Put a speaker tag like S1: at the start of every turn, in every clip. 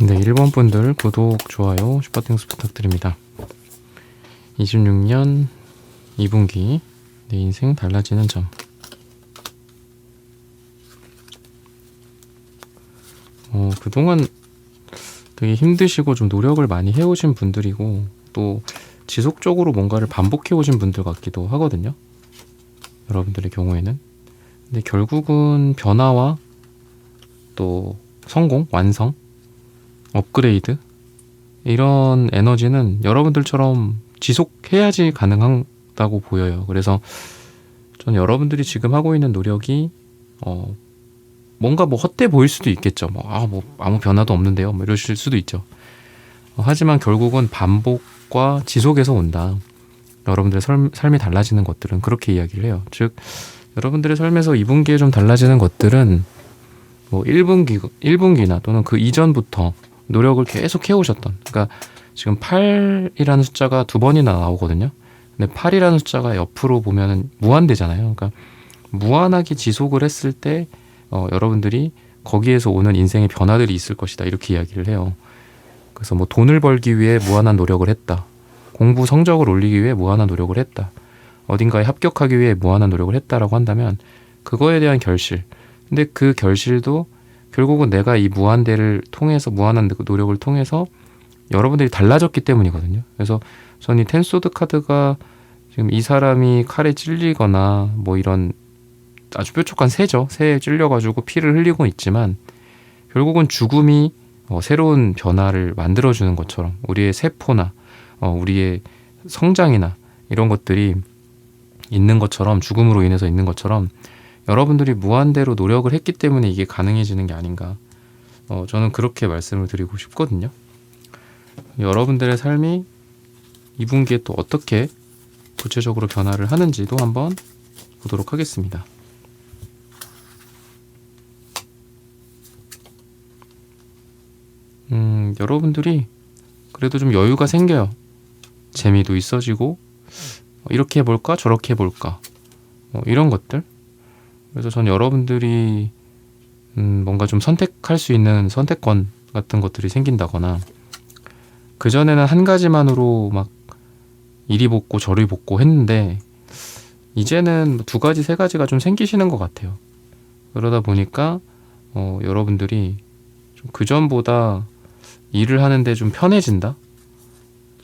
S1: 네, 1번 분들 구독, 좋아요, 슈퍼땡스 부탁드립니다. 26년 2분기 내 인생 달라지는 점. 그동안 되게 힘드시고 좀 노력을 많이 해오신 분들이고 또 지속적으로 뭔가를 반복해오신 분들 같기도 하거든요. 여러분들의 경우에는. 근데 결국은 변화와 또 성공, 완성, 업그레이드 이런 에너지는 여러분들처럼 지속해야지 가능하다고 보여요. 그래서 전 여러분들이 지금 하고 있는 노력이 뭔가 헛돼 보일 수도 있겠죠. 아무 변화도 없는데요. 이러실 수도 있죠. 하지만 결국은 반복과 지속에서 온다. 여러분들의 삶이 달라지는 것들은 그렇게 이야기를 해요. 즉 여러분들의 삶에서 2분기에 좀 달라지는 것들은 1분기나 또는 그 이전부터 노력을 계속 해오셨던, 그러니까 지금 8이라는 숫자가 두 번이나 나오거든요. 근데 8이라는 숫자가 옆으로 보면은 무한대잖아요. 그러니까 무한하게 지속을 했을 때 여러분들이 거기에서 오는 인생의 변화들이 있을 것이다, 이렇게 이야기를 해요. 그래서 돈을 벌기 위해 무한한 노력을 했다, 공부 성적을 올리기 위해 무한한 노력을 했다, 어딘가에 합격하기 위해 무한한 노력을 했다라고 한다면 그거에 대한 결실, 근데 그 결실도 결국은 내가 이 무한대를 통해서, 무한한 노력을 통해서 여러분들이 달라졌기 때문이거든요. 그래서 저는 이 텐소드 카드가 지금 이 사람이 칼에 찔리거나 이런 아주 뾰족한 새죠. 새에 찔려가지고 피를 흘리고 있지만 결국은 죽음이 새로운 변화를 만들어주는 것처럼, 우리의 세포나 우리의 성장이나 이런 것들이 있는 것처럼, 죽음으로 인해서 있는 것처럼 여러분들이 무한대로 노력을 했기 때문에 이게 가능해지는 게 아닌가, 저는 그렇게 말씀을 드리고 싶거든요. 여러분들의 삶이 2분기에 또 어떻게 구체적으로 변화를 하는지도 한번 보도록 하겠습니다. 여러분들이 그래도 좀 여유가 생겨요. 재미도 있어지고, 이렇게 해볼까 저렇게 해볼까, 이런 것들. 그래서 전 여러분들이 뭔가 좀 선택할 수 있는 선택권 같은 것들이 생긴다거나, 그전에는 한 가지만으로 이리 뽑고 저리 뽑고 했는데 이제는 두 가지 세 가지가 좀 생기시는 것 같아요. 그러다 보니까 여러분들이 좀 그전보다 일을 하는데 좀 편해진다,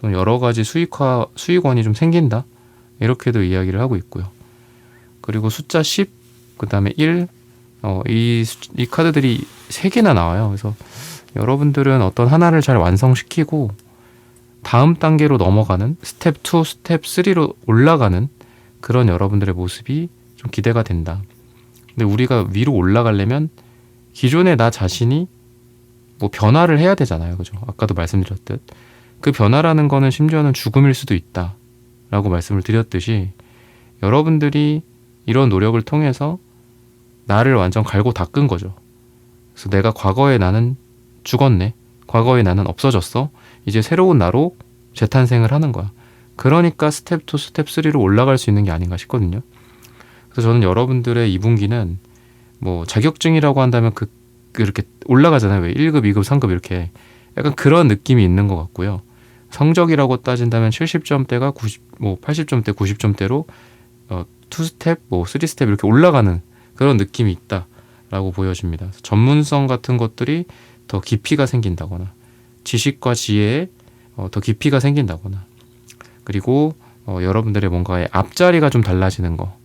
S1: 좀 여러 가지 수익원이 좀 생긴다, 이렇게도 이야기를 하고 있고요. 그리고 숫자 10, 그 다음에 1, 이 카드들이 3개나 나와요. 그래서 여러분들은 어떤 하나를 잘 완성시키고 다음 단계로 넘어가는, 스텝 2, 스텝 3로 올라가는 그런 여러분들의 모습이 좀 기대가 된다. 근데 우리가 위로 올라가려면 기존의 나 자신이 변화를 해야 되잖아요. 그죠? 아까도 말씀드렸듯 그 변화라는 거는 심지어는 죽음일 수도 있다 라고 말씀을 드렸듯이, 여러분들이 이런 노력을 통해서 나를 완전 갈고 닦은 거죠. 그래서 내가 과거의 나는 죽었네, 과거의 나는 없어졌어, 이제 새로운 나로 재탄생을 하는 거야. 그러니까 스텝 2, 스텝 3로 올라갈 수 있는 게 아닌가 싶거든요. 그래서 저는 여러분들의 2분기는 자격증이라고 한다면 이렇게 올라가잖아요. 왜 1급, 2급, 3급 이렇게 약간 그런 느낌이 있는 것 같고요. 성적이라고 따진다면 70점대가 80점대, 90점대로 2스텝, 3스텝 이렇게 올라가는 그런 느낌이 있다라고 보여집니다. 전문성 같은 것들이 더 깊이가 생긴다거나, 지식과 지혜에 더 깊이가 생긴다거나, 그리고 여러분들의 뭔가의 앞자리가 좀 달라지는 거,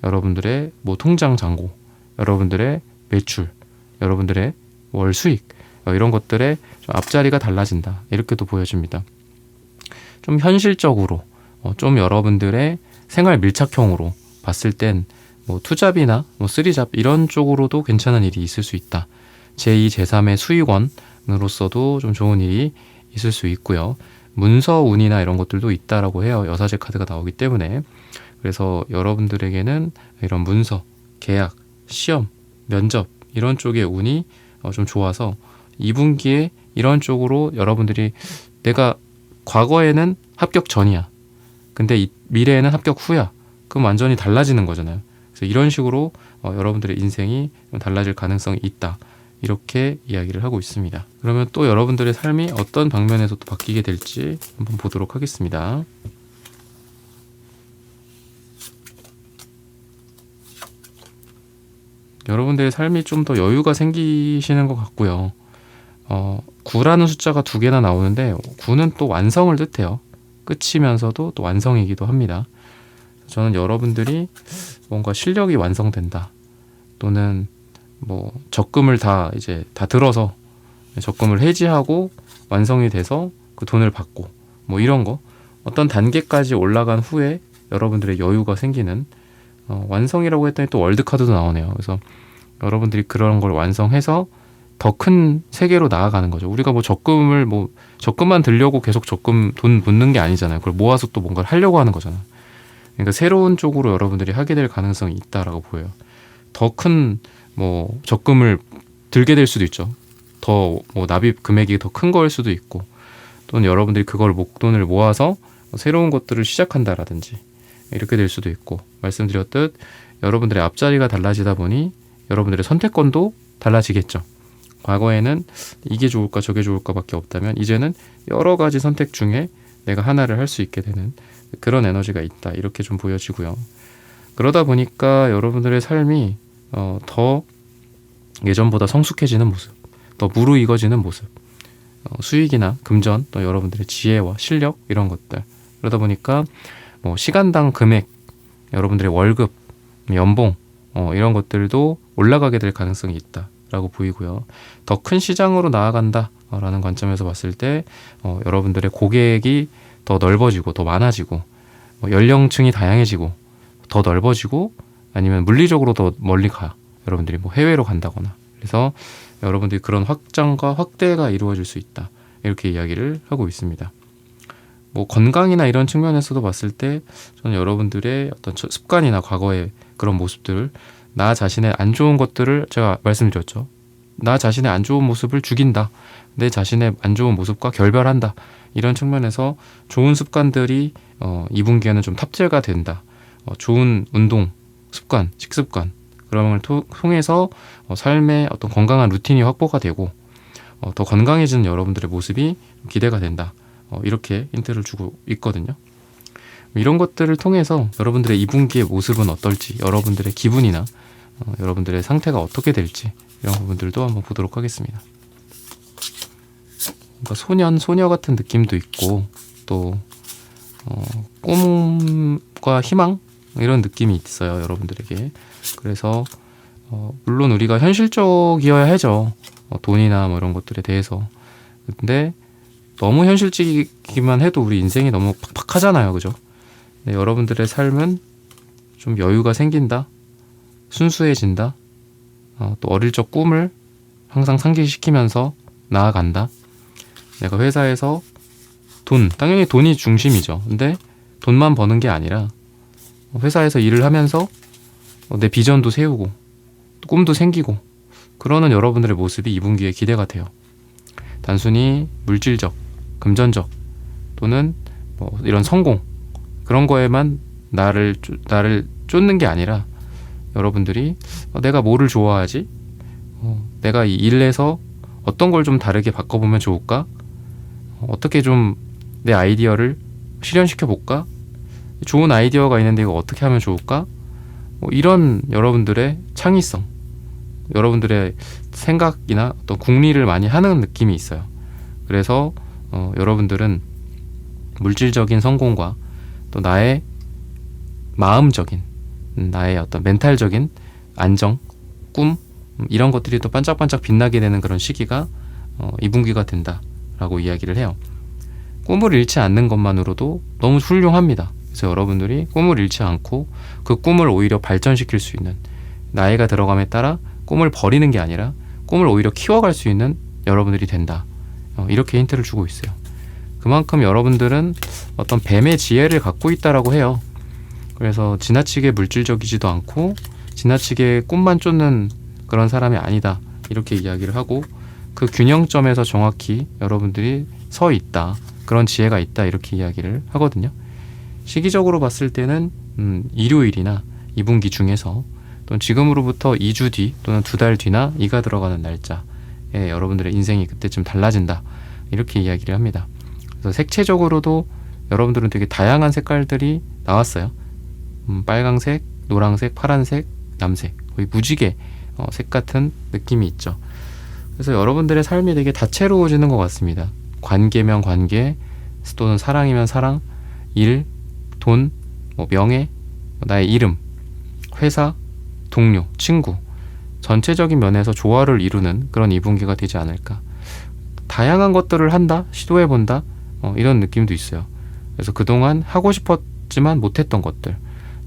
S1: 여러분들의 통장 잔고, 여러분들의 매출, 여러분들의 월 수익, 이런 것들의 좀 앞자리가 달라진다, 이렇게도 보여집니다. 좀 현실적으로 좀 여러분들의 생활 밀착형으로 봤을 땐 투잡이나 쓰리잡 이런 쪽으로도 괜찮은 일이 있을 수 있다. 제2, 제3의 수익원으로서도 좀 좋은 일이 있을 수 있고요. 문서운이나 이런 것들도 있다라고 해요. 여사제 카드가 나오기 때문에. 그래서 여러분들에게는 이런 문서, 계약, 시험, 면접 이런 쪽의 운이 좀 좋아서 2분기에 이런 쪽으로 여러분들이, 내가 과거에는 합격 전이야, 근데 미래에는 합격 후야, 그럼 완전히 달라지는 거잖아요. 그래서 이런 식으로 여러분들의 인생이 좀 달라질 가능성이 있다, 이렇게 이야기를 하고 있습니다. 그러면 또 여러분들의 삶이 어떤 방면에서 또 바뀌게 될지 한번 보도록 하겠습니다. 여러분들의 삶이 좀 더 여유가 생기시는 것 같고요. 9라는 숫자가 2개나 나오는데 9는 또 완성을 뜻해요. 끝이면서도 또 완성이기도 합니다. 저는 여러분들이 뭔가 실력이 완성된다, 또는 뭐 적금을 다 들어서 적금을 해지하고 완성이 돼서 그 돈을 받고 뭐 이런 거, 어떤 단계까지 올라간 후에 여러분들의 여유가 생기는, 완성이라고 했더니 또 월드카드도 나오네요. 그래서 여러분들이 그런 걸 완성해서 더 큰 세계로 나아가는 거죠. 우리가 적금만 들려고 계속 적금 돈 묻는 게 아니잖아요. 그걸 모아서 또 뭔가를 하려고 하는 거잖아요. 그러니까 새로운 쪽으로 여러분들이 하게 될 가능성이 있다라고 보여요. 더 큰 적금을 들게 될 수도 있죠. 더 납입 금액이 더 큰 거일 수도 있고, 또는 여러분들이 그걸 목돈을 모아서 새로운 것들을 시작한다라든지 이렇게 될 수도 있고, 말씀드렸듯 여러분들의 앞자리가 달라지다 보니 여러분들의 선택권도 달라지겠죠. 과거에는 이게 좋을까 저게 좋을까 밖에 없다면 이제는 여러 가지 선택 중에 내가 하나를 할 수 있게 되는 그런 에너지가 있다, 이렇게 좀 보여지고요. 그러다 보니까 여러분들의 삶이 더 예전보다 성숙해지는 모습, 더 무르익어지는 모습, 수익이나 금전, 또 여러분들의 지혜와 실력, 이런 것들, 그러다 보니까 시간당 금액, 여러분들의 월급, 연봉, 이런 것들도 올라가게 될 가능성이 있다라고 보이고요. 더 큰 시장으로 나아간다라는 관점에서 봤을 때 여러분들의 고객이 더 넓어지고 더 많아지고, 연령층이 다양해지고 더 넓어지고, 아니면 물리적으로 더 멀리 여러분들이 해외로 간다거나, 그래서 여러분들이 그런 확장과 확대가 이루어질 수 있다, 이렇게 이야기를 하고 있습니다. 건강이나 이런 측면에서도 봤을 때 저는 여러분들의 어떤 습관이나 과거의 그런 모습들을, 나 자신의 안 좋은 것들을, 제가 말씀드렸죠. 나 자신의 안 좋은 모습을 죽인다, 내 자신의 안 좋은 모습과 결별한다, 이런 측면에서 좋은 습관들이 2분기에는 좀 탑재가 된다. 좋은 운동 습관, 식습관, 그런 걸 통해서 삶의 어떤 건강한 루틴이 확보가 되고 더 건강해지는 여러분들의 모습이 기대가 된다, 이렇게 힌트를 주고 있거든요. 이런 것들을 통해서 여러분들의 2분기의 모습은 어떨지, 여러분들의 기분이나 여러분들의 상태가 어떻게 될지, 이런 부분들도 한번 보도록 하겠습니다. 소년, 소녀 같은 느낌도 있고, 또 꿈과 희망, 이런 느낌이 있어요, 여러분들에게. 그래서 물론 우리가 현실적이어야 하죠. 돈이나 이런 것들에 대해서. 근데 너무 현실적이기만 해도 우리 인생이 너무 팍팍하잖아요, 그죠? 네, 여러분들의 삶은 좀 여유가 생긴다, 순수해진다, 또 어릴 적 꿈을 항상 상기시키면서 나아간다. 내가 회사에서 당연히 돈이 중심이죠. 근데 돈만 버는 게 아니라 회사에서 일을 하면서 내 비전도 세우고 꿈도 생기고, 그러는 여러분들의 모습이 2분기에 기대가 돼요. 단순히 물질적, 금전적, 또는 이런 성공, 그런 거에만 나를 쫓는 게 아니라, 여러분들이 내가 뭐를 좋아하지? 내가 이 일에서 어떤 걸 좀 다르게 바꿔보면 좋을까? 어떻게 좀 내 아이디어를 실현시켜 볼까? 좋은 아이디어가 있는데 이거 어떻게 하면 좋을까? 이런 여러분들의 창의성, 여러분들의 생각이나 어떤 궁리를 많이 하는 느낌이 있어요. 그래서 여러분들은 물질적인 성공과 또 나의 마음적인, 나의 어떤 멘탈적인 안정, 꿈, 이런 것들이 또 반짝반짝 빛나게 되는 그런 시기가 2분기가 된다라고 이야기를 해요. 꿈을 잃지 않는 것만으로도 너무 훌륭합니다. 그래서 여러분들이 꿈을 잃지 않고 그 꿈을 오히려 발전시킬 수 있는, 나이가 들어감에 따라 꿈을 버리는 게 아니라 꿈을 오히려 키워갈 수 있는 여러분들이 된다, 이렇게 힌트를 주고 있어요. 그만큼 여러분들은 어떤 뱀의 지혜를 갖고 있다라고 해요. 그래서 지나치게 물질적이지도 않고 지나치게 꿈만 쫓는 그런 사람이 아니다, 이렇게 이야기를 하고, 그 균형점에서 정확히 여러분들이 서 있다, 그런 지혜가 있다, 이렇게 이야기를 하거든요. 시기적으로 봤을 때는 일요일이나 2분기 중에서, 또는 지금으로부터 2주 뒤 또는 2달 뒤나 이가 들어가는 날짜, 여러분들의 인생이 그때쯤 달라진다. 이렇게 이야기를 합니다. 그래서 색채적으로도 여러분들은 되게 다양한 색깔들이 나왔어요. 빨강색, 노란색, 파란색, 남색, 거의 무지개 색 같은 느낌이 있죠. 그래서 여러분들의 삶이 되게 다채로워지는 것 같습니다. 관계면 관계, 또는 사랑이면 사랑, 일, 돈, 명예, 나의 이름, 회사, 동료, 친구, 전체적인 면에서 조화를 이루는 그런 2분기가 되지 않을까. 다양한 것들을 한다, 시도해본다, 이런 느낌도 있어요. 그래서 그동안 하고 싶었지만 못했던 것들,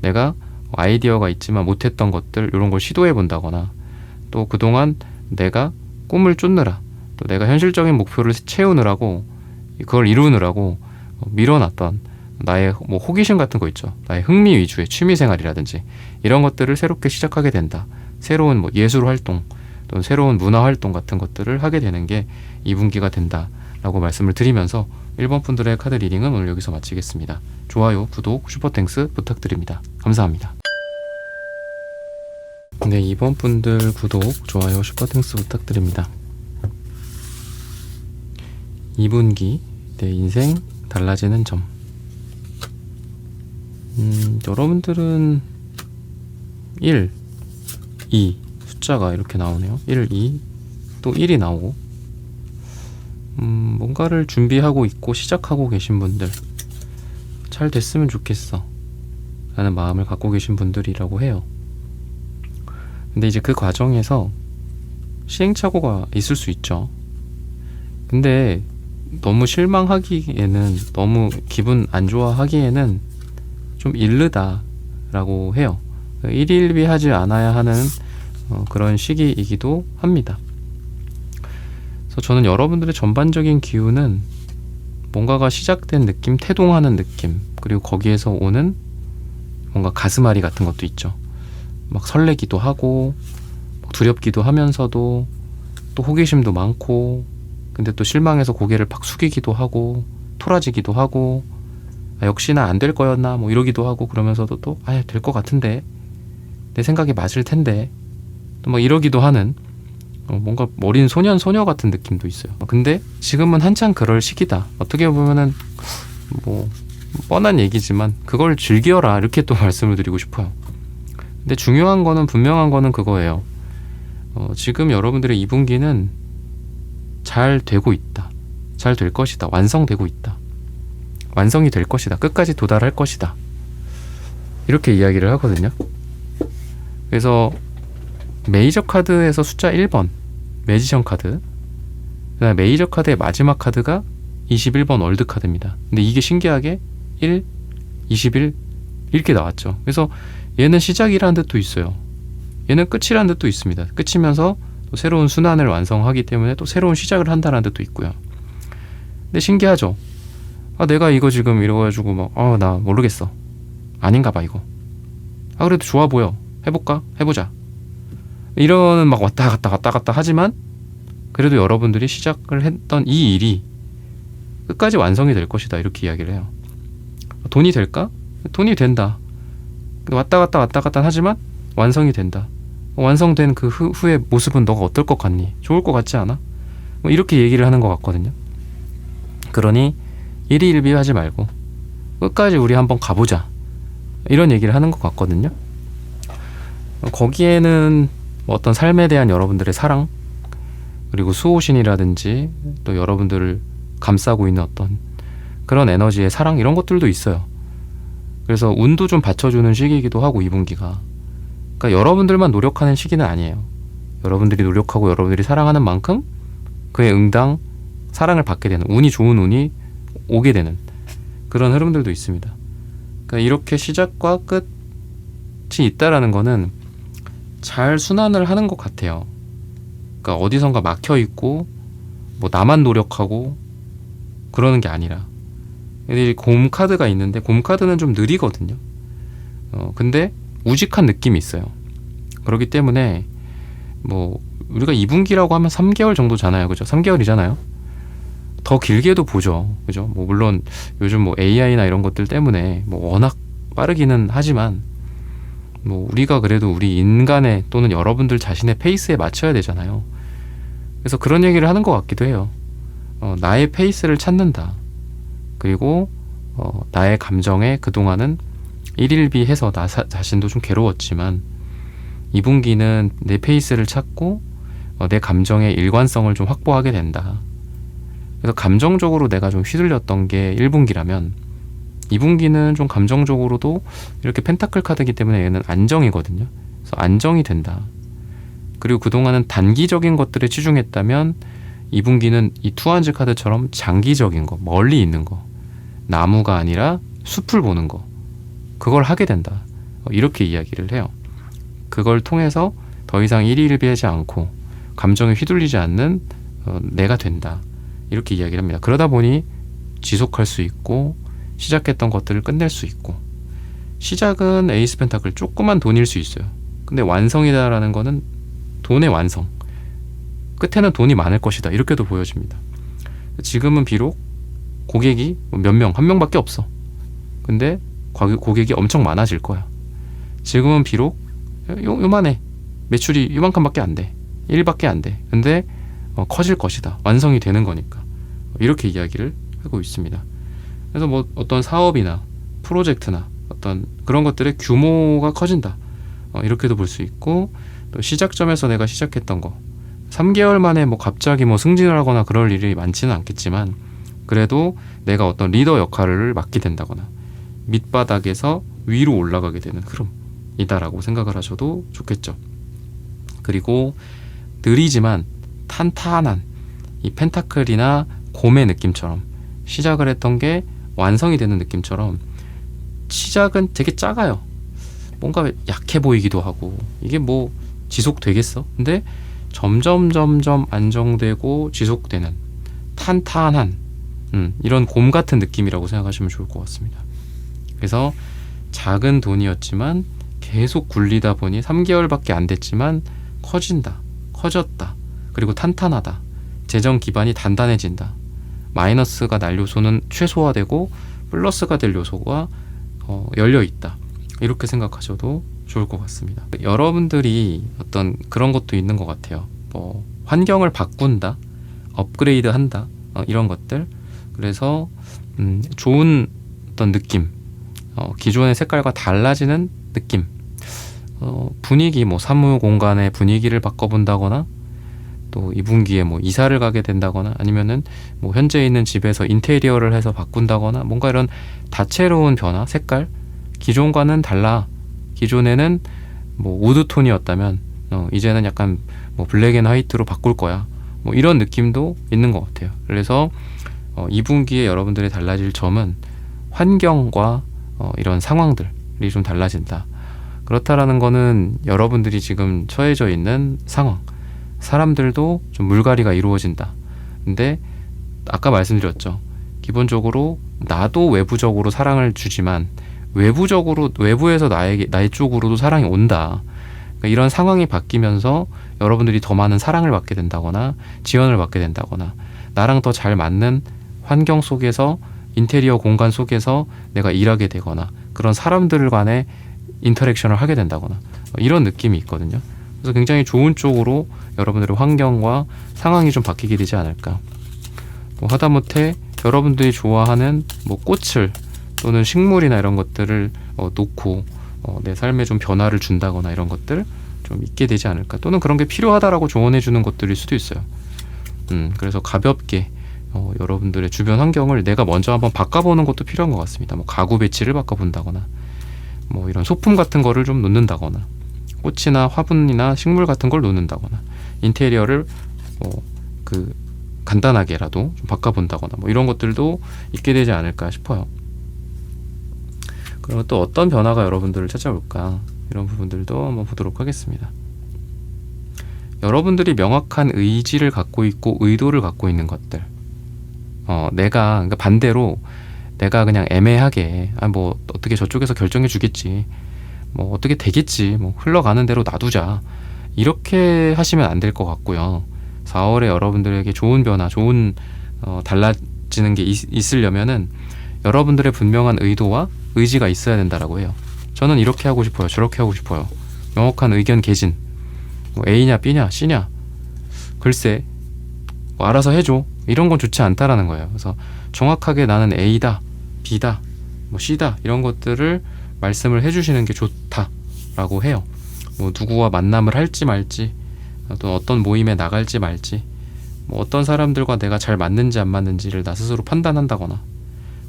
S1: 내가 아이디어가 있지만 못했던 것들, 이런 걸 시도해본다거나, 또 그동안 내가 꿈을 쫓느라, 또 내가 현실적인 목표를 채우느라고, 그걸 이루느라고 밀어놨던 나의 호기심 같은 거 있죠. 나의 흥미 위주의 취미생활이라든지 이런 것들을 새롭게 시작하게 된다. 새로운 예술 활동 또는 새로운 문화 활동 같은 것들을 하게 되는 게 2분기가 된다라고 말씀을 드리면서 1번 분들의 카드 리딩은 오늘 여기서 마치겠습니다. 좋아요, 구독, 슈퍼땡스 부탁드립니다. 감사합니다. 네, 2번 분들 구독, 좋아요, 슈퍼땡스 부탁드립니다. 2분기 내 인생 달라지는 점. 여러분들은 1, 2 숫자가 이렇게 나오네요. 1, 2, 또 1이 나오고, 뭔가를 준비하고 있고 시작하고 계신 분들, 잘 됐으면 좋겠어 라는 마음을 갖고 계신 분들이라고 해요. 근데 이제 그 과정에서 시행착오가 있을 수 있죠. 근데 너무 실망하기에는, 너무 기분 안 좋아하기에는 좀 이르다라고 해요. 일일비하지 않아야 하는 그런 시기이기도 합니다. 그래서 저는 여러분들의 전반적인 기운은 뭔가가 시작된 느낌, 태동하는 느낌, 그리고 거기에서 오는 뭔가 가슴앓이 같은 것도 있죠. 막 설레기도 하고 두렵기도 하면서도 또 호기심도 많고, 근데 또 실망해서 고개를 팍 숙이기도 하고 토라지기도 하고, 역시나 안 될 거였나 이러기도 하고, 그러면서도 또 될 것 같은데, 내 생각이 맞을 텐데, 또 이러기도 하는 뭔가 어린 소년 소녀 같은 느낌도 있어요. 근데 지금은 한창 그럴 시기다. 어떻게 보면은 뻔한 얘기지만 그걸 즐겨라, 이렇게 또 말씀을 드리고 싶어요. 근데 중요한 거는, 분명한 거는 그거예요. 지금 여러분들의 2분기는 잘 되고 있다. 잘 될 것이다. 완성되고 있다. 완성이 될 것이다. 끝까지 도달할 것이다. 이렇게 이야기를 하거든요. 그래서 메이저 카드에서 숫자 1번 매지션 카드, 그다음에 메이저 카드의 마지막 카드가 21번 월드 카드입니다. 근데 이게 신기하게 1, 21 이렇게 나왔죠. 그래서 얘는 시작이라는 뜻도 있어요. 얘는 끝이라는 뜻도 있습니다. 끝이면서 또 새로운 순환을 완성하기 때문에 또 새로운 시작을 한다는 뜻도 있고요. 근데 신기하죠. 내가 이거 지금 이래가지고 나 모르겠어, 아닌가 봐 이거, 그래도 좋아 보여, 해볼까? 해보자, 이러는 왔다 갔다 하지만 그래도 여러분들이 시작을 했던 이 일이 끝까지 완성이 될 것이다, 이렇게 이야기를 해요. 돈이 될까? 돈이 된다. 왔다 갔다 하지만 완성이 된다. 완성된 그 후의 모습은 너가 어떨 것 같니? 좋을 것 같지 않아? 이렇게 얘기를 하는 것 같거든요. 그러니 일희일비하지 말고 끝까지 우리 한번 가보자, 이런 얘기를 하는 것 같거든요. 거기에는 어떤 삶에 대한 여러분들의 사랑, 그리고 수호신이라든지 또 여러분들을 감싸고 있는 어떤 그런 에너지의 사랑, 이런 것들도 있어요. 그래서 운도 좀 받쳐주는 시기이기도 하고, 2분기가. 그러니까 여러분들만 노력하는 시기는 아니에요. 여러분들이 노력하고 여러분들이 사랑하는 만큼 그에 응당 사랑을 받게 되는, 운이 좋은 운이 오게 되는 그런 흐름들도 있습니다. 그러니까 이렇게 시작과 끝이 있다라는 거는 잘 순환을 하는 것 같아요. 그러니까 어디선가 막혀있고 나만 노력하고 그러는 게 아니라, 곰 카드가 있는데 곰 카드는 좀 느리거든요. 근데 우직한 느낌이 있어요. 그렇기 때문에 우리가 2분기라고 하면 3개월 정도잖아요, 그죠? 3개월이잖아요. 더 길게도 보죠, 그죠? 물론 요즘 AI나 이런 것들 때문에 워낙 빠르기는 하지만 우리가 그래도 우리 인간의 또는 여러분들 자신의 페이스에 맞춰야 되잖아요. 그래서 그런 얘기를 하는 것 같기도 해요. 나의 페이스를 찾는다. 그리고 나의 감정에 그동안은 일일비해서 나 자신도 좀 괴로웠지만 2분기는 내 페이스를 찾고 내 감정의 일관성을 좀 확보하게 된다. 그래서 감정적으로 내가 좀 휘둘렸던 게 1분기라면 2분기는 좀 감정적으로도 이렇게 펜타클 카드이기 때문에 얘는 안정이거든요. 그래서 안정이 된다. 그리고 그동안은 단기적인 것들에 치중했다면 2분기는 이 투한즈 카드처럼 장기적인 거, 멀리 있는 거, 나무가 아니라 숲을 보는 거, 그걸 하게 된다. 이렇게 이야기를 해요. 그걸 통해서 더 이상 일희일비하지 않고 감정에 휘둘리지 않는 내가 된다. 이렇게 이야기를 합니다. 그러다 보니 지속할 수 있고 시작했던 것들을 끝낼 수 있고, 시작은 에이스 펜타클 조그만 돈일 수 있어요. 근데 완성이다라는 거는 돈의 완성, 끝에는 돈이 많을 것이다, 이렇게도 보여집니다. 지금은 비록 고객이 몇 명, 한 명밖에 없어. 근데 고객이 엄청 많아질 거야. 지금은 비록 요만해, 매출이 요만큼밖에 안 돼, 1밖에 안 돼. 근데 커질 것이다, 완성이 되는 거니까. 이렇게 이야기를 하고 있습니다. 그래서 뭐 어떤 사업이나 프로젝트나 어떤 그런 것들의 규모가 커진다, 이렇게도 볼 수 있고, 또 시작점에서 내가 시작했던 거 3개월 만에 뭐 갑자기 뭐 승진을 하거나 그럴 일이 많지는 않겠지만, 그래도 내가 어떤 리더 역할을 맡게 된다거나 밑바닥에서 위로 올라가게 되는 흐름이다라고 생각을 하셔도 좋겠죠. 그리고 느리지만 탄탄한 이 펜타클이나 곰의 느낌처럼 시작을 했던 게 완성이 되는 느낌처럼, 시작은 되게 작아요. 뭔가 약해 보이기도 하고, 이게 뭐 지속되겠어? 근데 점점 안정되고 지속되는 탄탄한 이런 곰 같은 느낌이라고 생각하시면 좋을 것 같습니다. 그래서 작은 돈이었지만 계속 굴리다 보니 3개월밖에 안 됐지만 커졌다. 그리고 탄탄하다. 재정 기반이 단단해진다. 마이너스가 날 요소는 최소화되고 플러스가 될 요소가 열려있다. 이렇게 생각하셔도 좋을 것 같습니다. 여러분들이 어떤 그런 것도 있는 것 같아요. 뭐 환경을 바꾼다, 업그레이드 한다, 이런 것들. 그래서 좋은 어떤 느낌, 기존의 색깔과 달라지는 느낌, 분위기, 뭐 사무 공간의 분위기를 바꿔본다거나, 또 2분기에 뭐 이사를 가게 된다거나, 아니면은 뭐 현재 있는 집에서 인테리어를 해서 바꾼다거나, 뭔가 이런 다채로운 변화, 색깔, 기존과는 달라. 기존에는 뭐 우드톤이었다면 이제는 약간 뭐 블랙 앤 화이트로 바꿀 거야, 뭐 이런 느낌도 있는 것 같아요. 그래서 2분기에 여러분들이 달라질 점은 환경과 이런 상황들이 좀 달라진다. 그렇다라는 거는 여러분들이 지금 처해져 있는 상황, 사람들도 좀 물갈이가 이루어진다. 근데 아까 말씀드렸죠. 기본적으로 나도 외부적으로 사랑을 주지만 외부에서 나의 쪽으로도 사랑이 온다. 그러니까 이런 상황이 바뀌면서 여러분들이 더 많은 사랑을 받게 된다거나 지원을 받게 된다거나, 나랑 더 잘 맞는 환경 속에서, 인테리어 공간 속에서 내가 일하게 되거나, 그런 사람들 간의 인터랙션을 하게 된다거나, 이런 느낌이 있거든요. 그래서 굉장히 좋은 쪽으로 여러분들의 환경과 상황이 좀 바뀌게 되지 않을까. 뭐 하다못해 여러분들이 좋아하는 뭐 꽃을 또는 식물이나 이런 것들을 놓고 내 삶에 좀 변화를 준다거나, 이런 것들 좀 있게 되지 않을까. 또는 그런 게 필요하다라고 조언해 주는 것들일 수도 있어요. 그래서 가볍게 여러분들의 주변 환경을 내가 먼저 한번 바꿔보는 것도 필요한 것 같습니다. 뭐 가구 배치를 바꿔본다거나, 뭐 이런 소품 같은 거를 좀 놓는다거나, 꽃이나 화분이나 식물 같은 걸 놓는다거나, 인테리어를 간단하게라도 좀 바꿔본다거나, 뭐 이런 것들도 있게 되지 않을까 싶어요. 그러면 또 어떤 변화가 여러분들을 찾아올까, 이런 부분들도 한번 보도록 하겠습니다. 여러분들이 명확한 의지를 갖고 있고 의도를 갖고 있는 것들, 그러니까 반대로 내가 그냥 애매하게 뭐 어떻게 저쪽에서 결정해 주겠지, 뭐 어떻게 되겠지, 뭐 흘러가는 대로 놔두자, 이렇게 하시면 안 될 것 같고요. 4월에 여러분들에게 좋은 변화, 좋은 달라지는 게 있으려면은 여러분들의 분명한 의도와 의지가 있어야 된다라고 해요. 저는 이렇게 하고 싶어요, 저렇게 하고 싶어요. 명확한 의견 개진. 뭐 A냐 B냐 C냐, 글쎄 뭐 알아서 해줘, 이런 건 좋지 않다라는 거예요. 그래서 정확하게 나는 A다, B다, 뭐 C다, 이런 것들을 말씀을 해주시는 게 좋다라고 해요. 뭐 누구와 만남을 할지 말지, 또 어떤 모임에 나갈지 말지, 뭐 어떤 사람들과 내가 잘 맞는지 안 맞는지를 나 스스로 판단한다거나,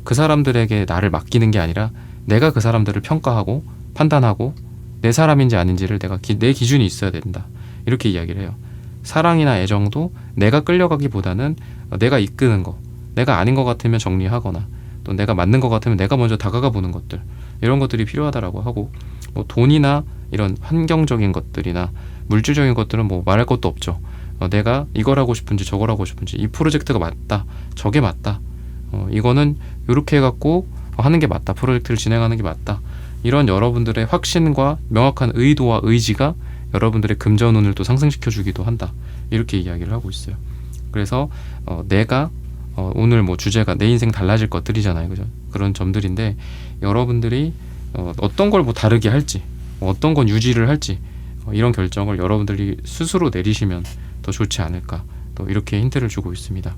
S1: 그 사람들에게 나를 맡기는 게 아니라 내가 그 사람들을 평가하고 판단하고 내 사람인지 아닌지를 내 기준이 있어야 된다, 이렇게 이야기를 해요. 사랑이나 애정도 내가 끌려가기보다는 내가 이끄는 거, 내가 아닌 것 같으면 정리하거나, 또 내가 맞는 것 같으면 내가 먼저 다가가 보는 것들, 이런 것들이 필요하다라고 하고, 뭐 돈이나 이런 환경적인 것들이나 물질적인 것들은 뭐 말할 것도 없죠. 내가 이걸 하고 싶은지 저걸 하고 싶은지, 이 프로젝트가 맞다, 저게 맞다, 이거는 이렇게 해갖고 하는 게 맞다, 프로젝트를 진행하는 게 맞다, 이런 여러분들의 확신과 명확한 의도와 의지가 여러분들의 금전운을 또 상승시켜 주기도 한다, 이렇게 이야기를 하고 있어요. 그래서 내가 오늘 뭐 주제가 내 인생 달라질 것들이잖아요, 그죠? 그런 점들인데, 여러분들이 어떤 걸 뭐 다르게 할지, 어떤 건 유지를 할지, 이런 결정을 여러분들이 스스로 내리시면 더 좋지 않을까, 또 이렇게 힌트를 주고 있습니다.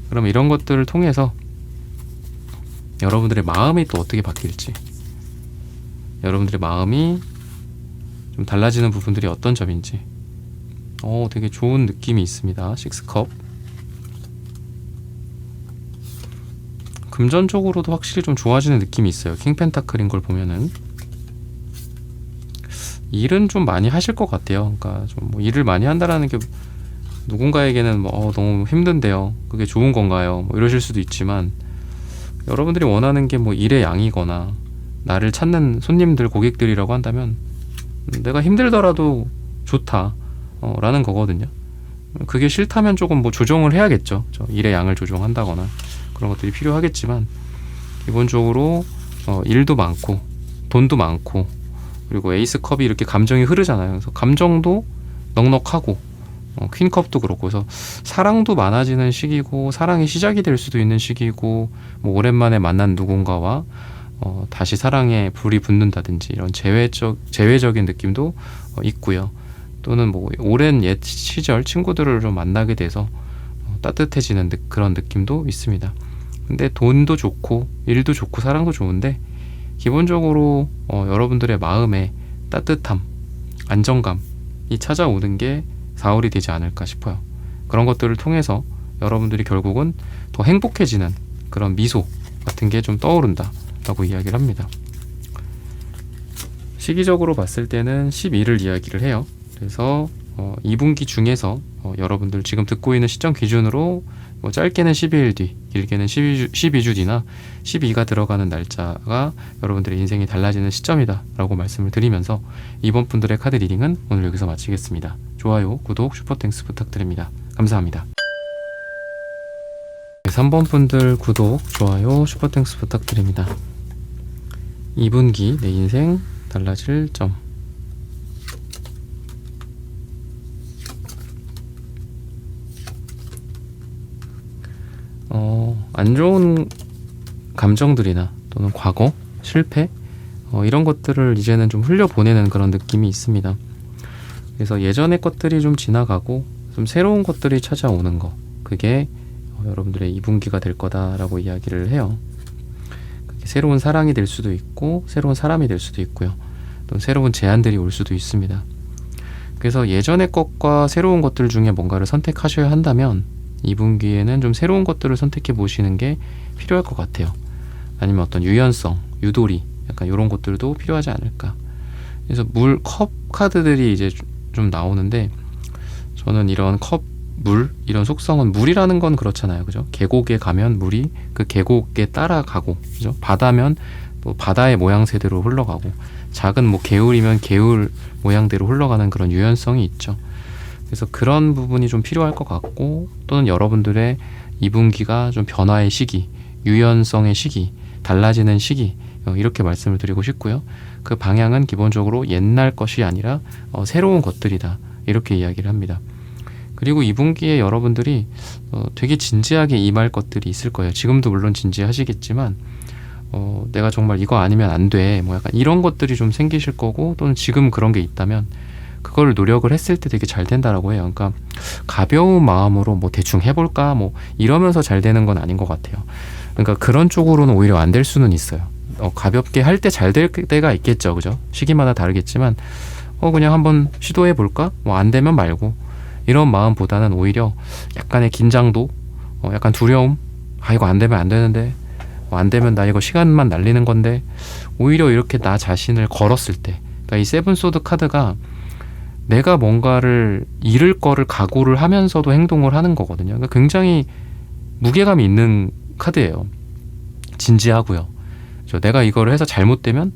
S1: 그럼 이런 것들을 통해서 여러분들의 마음이 또 어떻게 바뀔지, 여러분들의 마음이 좀 달라지는 부분들이 어떤 점인지, 되게 좋은 느낌이 있습니다. 6컵. 금전적으로도 확실히 좀 좋아지는 느낌이 있어요. 킹 펜타클인 걸 보면은 일은 좀 많이 하실 것 같아요. 그러니까 좀 뭐 일을 많이 한다라는 게 누군가에게는 뭐 너무 힘든데요, 그게 좋은 건가요? 뭐 이러실 수도 있지만, 여러분들이 원하는 게 뭐 일의 양이거나 나를 찾는 손님들, 고객들이라고 한다면 내가 힘들더라도 좋다 라는 거거든요. 그게 싫다면 조금 뭐 조정을 해야겠죠. 일의 양을 조정한다거나 그런 것들이 필요하겠지만, 기본적으로 일도 많고 돈도 많고, 그리고 에이스컵이 이렇게 감정이 흐르잖아요. 그래서 감정도 넉넉하고, 퀸컵도 그렇고, 그래서 사랑도 많아지는 시기고, 사랑이 시작이 될 수도 있는 시기고, 뭐 오랜만에 만난 누군가와 다시 사랑에 불이 붙는다든지, 이런 재회적인 느낌도 있고요. 또는 뭐 오랜 옛 시절 친구들을 좀 만나게 돼서 따뜻해지는 그런 느낌도 있습니다. 근데 돈도 좋고 일도 좋고 사랑도 좋은데, 기본적으로 여러분들의 마음에 따뜻함, 안정감이 찾아오는 게 4월이 되지 않을까 싶어요. 그런 것들을 통해서 여러분들이 결국은 더 행복해지는 그런 미소 같은 게 좀 떠오른다 라고 이야기를 합니다. 시기적으로 봤을 때는 12를 이야기를 해요. 그래서 2분기 중에서 여러분들 지금 듣고 있는 시점 기준으로 뭐 짧게는 12일 뒤, 길게는 12주 뒤나 12가 들어가는 날짜가 여러분들의 인생이 달라지는 시점이다 라고 말씀을 드리면서, 이번 분들의 카드 리딩은 오늘 여기서 마치겠습니다. 좋아요, 구독, 슈퍼땡스 부탁드립니다. 감사합니다. 3번 분들 구독, 좋아요, 슈퍼땡스 부탁드립니다. 2분기 내 인생 달라질 점. 안 좋은 감정들이나 또는 과거, 실패, 이런 것들을 이제는 좀 흘려보내는 그런 느낌이 있습니다. 그래서 예전의 것들이 좀 지나가고 좀 새로운 것들이 찾아오는 거, 그게 여러분들의 2분기가 될 거다라고 이야기를 해요. 그게 새로운 사랑이 될 수도 있고, 새로운 사람이 될 수도 있고요. 또 새로운 제안들이 올 수도 있습니다. 그래서 예전의 것과 새로운 것들 중에 뭔가를 선택하셔야 한다면 2분기에는 좀 새로운 것들을 선택해 보시는 게 필요할 것 같아요. 아니면 어떤 유연성, 유도리, 약간 이런 것들도 필요하지 않을까. 그래서 컵 카드들이 이제 좀 나오는데, 저는 이런 이런 속성은, 물이라는 건 그렇잖아요, 그죠? 계곡에 가면 물이 그 계곡에 따라가고, 그죠? 바다면 또 바다의 모양새대로 흘러가고, 작은 뭐 개울이면 개울 모양대로 흘러가는 그런 유연성이 있죠. 그래서 그런 부분이 좀 필요할 것 같고, 또는 여러분들의 2분기가 좀 변화의 시기, 유연성의 시기, 달라지는 시기, 이렇게 말씀을 드리고 싶고요. 그 방향은 기본적으로 옛날 것이 아니라 새로운 것들이다, 이렇게 이야기를 합니다. 그리고 2분기에 여러분들이 되게 진지하게 임할 것들이 있을 거예요. 지금도 물론 진지하시겠지만 내가 정말 이거 아니면 안 돼, 뭐 약간 이런 것들이 좀 생기실 거고, 또는 지금 그런 게 있다면 그걸 노력을 했을 때 되게 잘 된다라고 해요. 그러니까 가벼운 마음으로 뭐 대충 해볼까 뭐 이러면서 잘 되는 건 아닌 것 같아요. 그러니까 그런 쪽으로는 오히려 안 될 수는 있어요. 가볍게 할 때 잘 될 때가 있겠죠, 그죠? 시기마다 다르겠지만 그냥 한번 시도해 볼까? 뭐 안 되면 말고 이런 마음보다는 오히려 약간의 긴장도, 약간 두려움, 이거 안 되면 안 되는데, 안 되면 나 이거 시간만 날리는 건데, 오히려 이렇게 나 자신을 걸었을 때, 그러니까 이 세븐소드 카드가 내가 뭔가를 잃을 거를 각오를 하면서도 행동을 하는 거거든요. 그러니까 굉장히 무게감이 있는 카드예요. 진지하고요. 내가 이거를 해서 잘못되면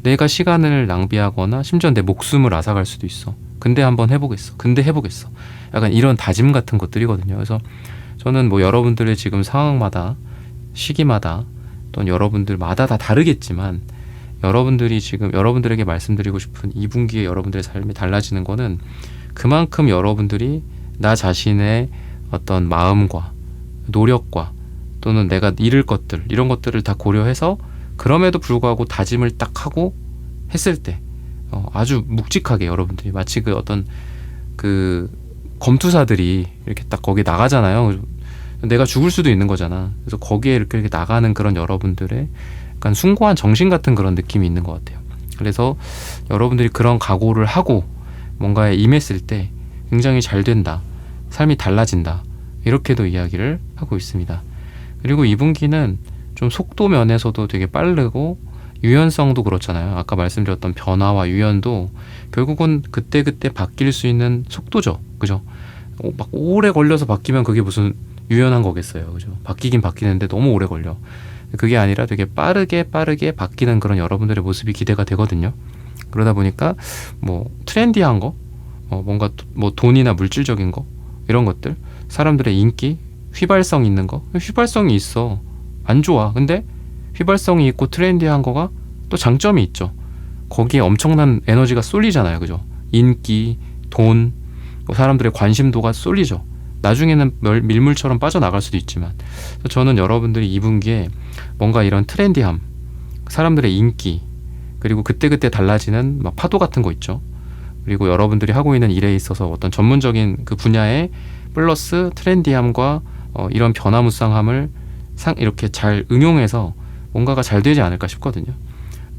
S1: 내가 시간을 낭비하거나 심지어 내 목숨을 앗아갈 수도 있어. 근데 한번 해보겠어. 근데 해보겠어. 약간 이런 다짐 같은 것들이거든요. 그래서 저는 뭐 여러분들의 지금 상황마다, 시기마다, 또는 여러분들마다 다 다르겠지만, 여러분들이 지금 여러분들에게 말씀드리고 싶은 2분기에 여러분들의 삶이 달라지는 거는 그만큼 여러분들이 나 자신의 어떤 마음과 노력과 또는 내가 잃을 것들, 이런 것들을 다 고려해서 그럼에도 불구하고 다짐을 딱 하고 했을 때 아주 묵직하게 여러분들이 마치 그 어떤 그 검투사들이 이렇게 딱 거기 나가잖아요. 내가 죽을 수도 있는 거잖아. 그래서 거기에 이렇게 나가는 그런 여러분들의 약간 숭고한 정신 같은 그런 느낌이 있는 것 같아요. 그래서 여러분들이 그런 각오를 하고 뭔가에 임했을 때 굉장히 잘 된다, 삶이 달라진다, 이렇게도 이야기를 하고 있습니다. 그리고 2분기는 좀 속도 면에서도 되게 빠르고 유연성도 그렇잖아요. 아까 말씀드렸던 변화와 유연도 결국은 그때그때 바뀔 수 있는 속도죠. 그죠? 막 오래 걸려서 바뀌면 그게 무슨 유연한 거겠어요. 그죠? 바뀌긴 바뀌는데 너무 오래 걸려. 그게 아니라 되게 빠르게 바뀌는 그런 여러분들의 모습이 기대가 되거든요. 그러다 보니까 뭐 트렌디한 거, 뭔가 뭐 돈이나 물질적인 거, 이런 것들, 사람들의 인기, 휘발성 있는 거, 휘발성이 있어. 안 좋아. 근데 휘발성이 있고 트렌디한 거가 또 장점이 있죠. 거기에 엄청난 에너지가 쏠리잖아요. 그죠? 인기, 돈, 사람들의 관심도가 쏠리죠. 나중에는 밀물처럼 빠져나갈 수도 있지만, 저는 여러분들이 2분기에 뭔가 이런 트렌디함, 사람들의 인기, 그리고 그때그때 달라지는 막 파도 같은 거 있죠. 그리고 여러분들이 하고 있는 일에 있어서 어떤 전문적인 그 분야의 플러스 트렌디함과 이런 변화무쌍함을 이렇게 잘 응용해서 뭔가가 잘 되지 않을까 싶거든요.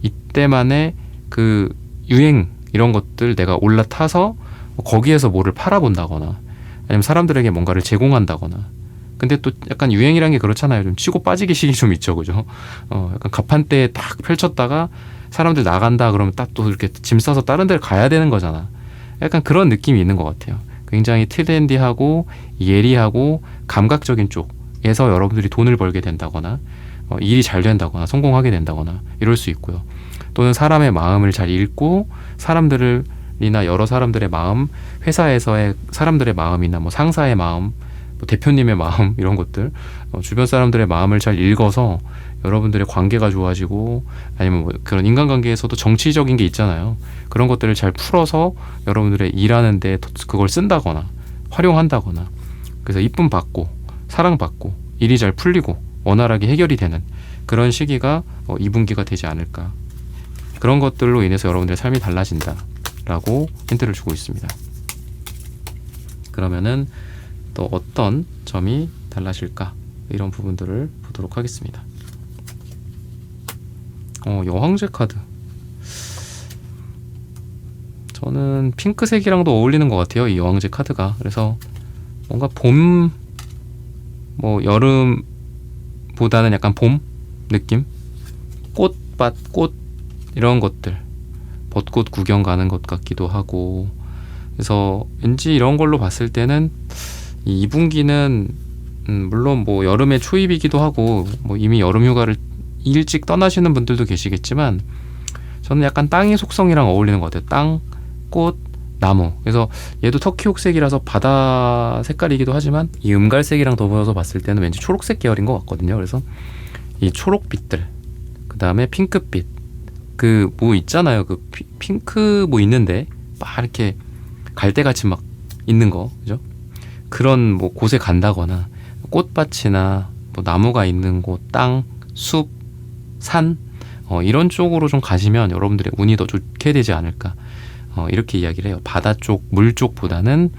S1: 이때만의 그 유행, 이런 것들 내가 올라타서 거기에서 뭐를 팔아본다거나 아니면 사람들에게 뭔가를 제공한다거나. 근데 또 약간 유행이란 게 그렇잖아요. 좀 치고 빠지기 식이 좀 있죠. 그죠? 약간 가판대에 딱 펼쳤다가 사람들 나간다 그러면 딱 또 이렇게 짐 싸서 다른 데를 가야 되는 거잖아. 약간 그런 느낌이 있는 것 같아요. 굉장히 트렌디하고 예리하고 감각적인 쪽에서 여러분들이 돈을 벌게 된다거나 일이 잘 된다거나 성공하게 된다거나 이럴 수 있고요. 또는 사람의 마음을 잘 읽고 사람들이나 여러 사람들의 마음, 회사에서의 사람들의 마음이나 뭐 상사의 마음, 뭐 대표님의 마음, 이런 것들, 주변 사람들의 마음을 잘 읽어서 여러분들의 관계가 좋아지고, 아니면 뭐 그런 인간관계에서도 정치적인 게 있잖아요. 그런 것들을 잘 풀어서 여러분들의 일하는데 그걸 쓴다거나 활용한다거나, 그래서 이쁨 받고 사랑받고 일이 잘 풀리고 원활하게 해결이 되는 그런 시기가 2분기가 되지 않을까. 그런 것들로 인해서 여러분들의 삶이 달라진다라고 힌트를 주고 있습니다. 그러면은 또 어떤 점이 달라질까, 이런 부분들을 보도록 하겠습니다. 여왕제 카드, 저는 핑크색이랑도 어울리는 것 같아요, 이 여왕제 카드가. 그래서 뭔가 봄, 뭐 여름보다는 약간 봄 느낌, 꽃밭, 꽃, 이런 것들, 벚꽃 구경 가는 것 같기도 하고. 그래서 왠지 이런 걸로 봤을 때는 이 2분기는 물론 뭐 여름의 초입이기도 하고 뭐 이미 여름 휴가를 일찍 떠나시는 분들도 계시겠지만, 저는 약간 땅의 속성이랑 어울리는 것 같아요. 땅, 꽃, 나무. 그래서 얘도 터키 옥색이라서 바다 색깔이기도 하지만 이 음갈색이랑 더불어서 봤을 때는 왠지 초록색 계열인 것 같거든요. 그래서 이 초록빛들, 그 다음에 핑크빛, 그 뭐 있잖아요, 그 핑크 뭐 있는데 막 이렇게 갈대같이 막 있는 거, 그죠? 그런 뭐 곳에 간다거나 꽃밭이나 뭐 나무가 있는 곳, 땅, 숲, 산, 이런 쪽으로 좀 가시면 여러분들의 운이 더 좋게 되지 않을까. 이렇게 이야기를 해요. 바다 쪽, 물 쪽보다는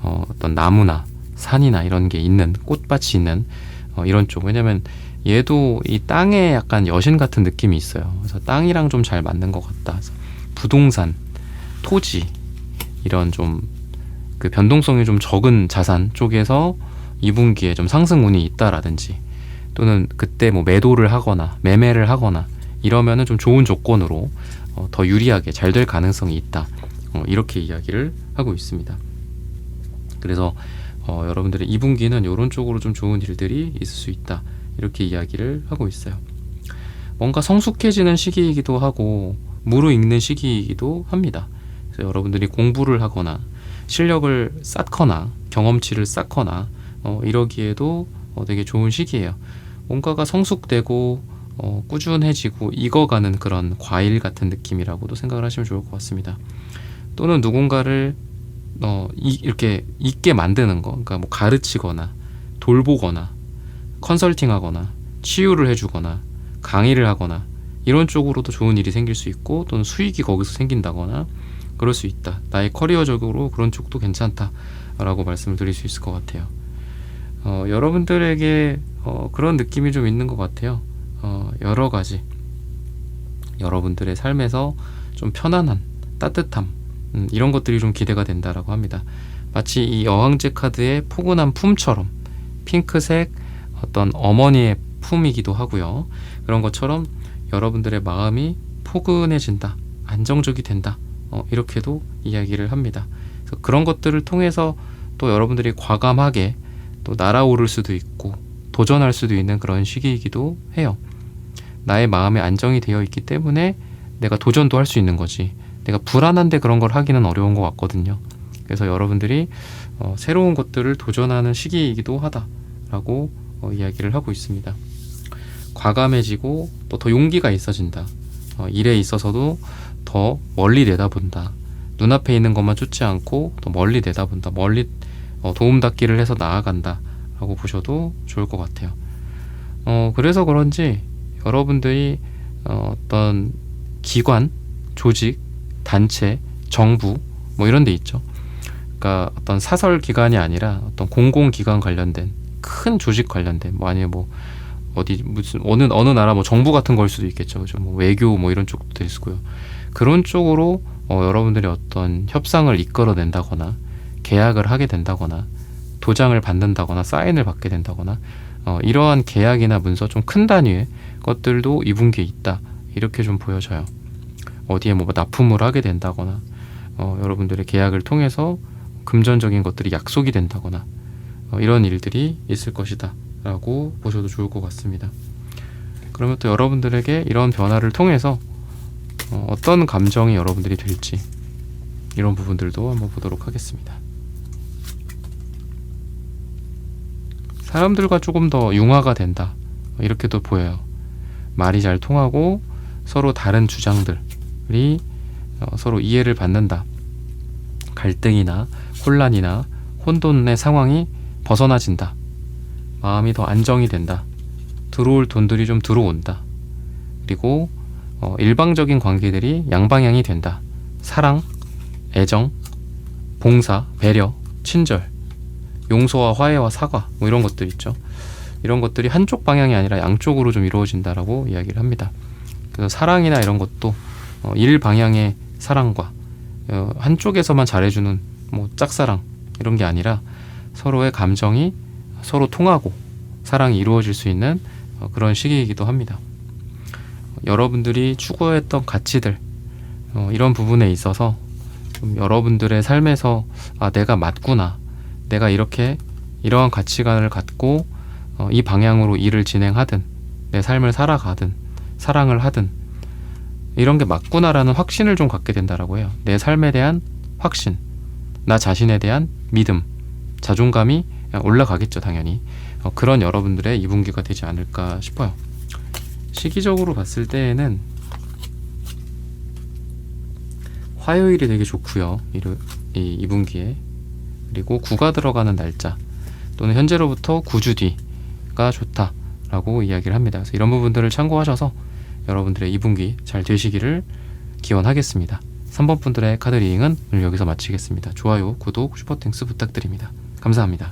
S1: 어떤 나무나 산이나 이런 게 있는, 꽃밭이 있는 이런 쪽. 왜냐면 얘도 이 땅에 약간 여신 같은 느낌이 있어요. 그래서 땅이랑 좀 잘 맞는 것 같다. 그래서 부동산, 토지 이런 좀 그 변동성이 좀 적은 자산 쪽에서 2분기에 좀 상승운이 있다라든지, 또는 그때 뭐 매도를 하거나 매매를 하거나 이러면은 좀 좋은 조건으로 더 유리하게 잘 될 가능성이 있다. 이렇게 이야기를 하고 있습니다. 그래서 여러분들의 2분기는 이런 쪽으로 좀 좋은 일들이 있을 수 있다. 이렇게 이야기를 하고 있어요. 뭔가 성숙해지는 시기이기도 하고 무르익는 시기이기도 합니다. 그래서 여러분들이 공부를 하거나 실력을 쌓거나 경험치를 쌓거나 이러기에도 되게 좋은 시기예요. 뭔가가 성숙되고 꾸준해지고 익어가는 그런 과일 같은 느낌이라고도 생각을 하시면 좋을 것 같습니다. 또는 누군가를 이렇게 있게 만드는 거, 그러니까 뭐 가르치거나 돌보거나 컨설팅하거나 치유를 해주거나 강의를 하거나 이런 쪽으로도 좋은 일이 생길 수 있고, 또는 수익이 거기서 생긴다거나 그럴 수 있다. 나의 커리어적으로 그런 쪽도 괜찮다라고 말씀을 드릴 수 있을 것 같아요. 여러분들에게 그런 느낌이 좀 있는 것 같아요. 여러 가지 여러분들의 삶에서 좀 편안한 따뜻함, 이런 것들이 좀 기대가 된다라고 합니다. 마치 이 여왕제 카드의 포근한 품처럼, 핑크색 어떤 어머니의 품이기도 하고요. 그런 것처럼 여러분들의 마음이 포근해진다, 안정적이 된다, 이렇게도 이야기를 합니다. 그래서 그런 것들을 통해서 또 여러분들이 과감하게 또 날아오를 수도 있고 도전할 수도 있는 그런 시기이기도 해요. 나의 마음에 안정이 되어 있기 때문에 내가 도전도 할 수 있는 거지, 내가 불안한데 그런 걸 하기는 어려운 것 같거든요. 그래서 여러분들이 새로운 것들을 도전하는 시기이기도 하다라고 이야기를 하고 있습니다. 과감해지고 또 더 용기가 있어진다. 일에 있어서도 더 멀리 내다본다. 눈앞에 있는 것만 쫓지 않고 더 멀리 내다본다. 멀리 도움닫기를 해서 나아간다 라고 보셔도 좋을 것 같아요. 그래서 그런지 여러분들이 어떤 기관, 조직, 단체, 정부 뭐 이런 데 있죠. 그러니까 어떤 사설 기관이 아니라 어떤 공공기관 관련된 큰 조직 관련된, 뭐 아니면 뭐 어디 무슨 어느 나라 뭐 정부 같은 걸 수도 있겠죠. 그죠? 뭐 외교 뭐 이런 쪽도 될 수고요. 그런 쪽으로 여러분들이 어떤 협상을 이끌어낸다거나 계약을 하게 된다거나 도장을 받는다거나 사인을 받게 된다거나 이러한 계약이나 문서, 좀 큰 단위의 것들도 2분기에 있다. 이렇게 좀 보여져요. 어디에 뭐 납품을 하게 된다거나 여러분들의 계약을 통해서 금전적인 것들이 약속이 된다거나 이런 일들이 있을 것이다 라고 보셔도 좋을 것 같습니다. 그러면 또 여러분들에게 이런 변화를 통해서 어떤 감정이 여러분들이 될지, 이런 부분들도 한번 보도록 하겠습니다. 사람들과 조금 더 융화가 된다, 이렇게도 보여요. 말이 잘 통하고 서로 다른 주장들이 서로 이해를 받는다. 갈등이나 혼란이나 혼돈의 상황이 벗어나진다. 마음이 더 안정이 된다. 들어올 돈들이 좀 들어온다. 그리고 일방적인 관계들이 양방향이 된다. 사랑, 애정, 봉사, 배려, 친절, 용서와 화해와 사과, 뭐 이런 것들 있죠. 이런 것들이 한쪽 방향이 아니라 양쪽으로 좀 이루어진다라고 이야기를 합니다. 그래서 사랑이나 이런 것도 일 방향의 사랑과 한쪽에서만 잘해주는 뭐 짝사랑 이런 게 아니라 서로의 감정이 서로 통하고 사랑이 이루어질 수 있는 그런 시기이기도 합니다. 여러분들이 추구했던 가치들, 이런 부분에 있어서 좀 여러분들의 삶에서 내가 맞구나, 내가 이러한 가치관을 갖고 이 방향으로 일을 진행하든 내 삶을 살아가든 사랑을 하든 이런 게 맞구나라는 확신을 좀 갖게 된다라고 해요. 내 삶에 대한 확신, 나 자신에 대한 믿음, 자존감이 올라가겠죠, 당연히. 그런 여러분들의 2분기가 되지 않을까 싶어요. 시기적으로 봤을 때에는 화요일이 되게 좋고요, 이 2분기에. 그리고 9가 들어가는 날짜 또는 현재로부터 9주 뒤가 좋다라고 이야기를 합니다. 그래서 이런 부분들을 참고하셔서 여러분들의 2분기 잘 되시기를 기원하겠습니다. 3번 분들의 카드 리딩은 오늘 여기서 마치겠습니다. 좋아요, 구독, 슈퍼땡스 부탁드립니다. 감사합니다.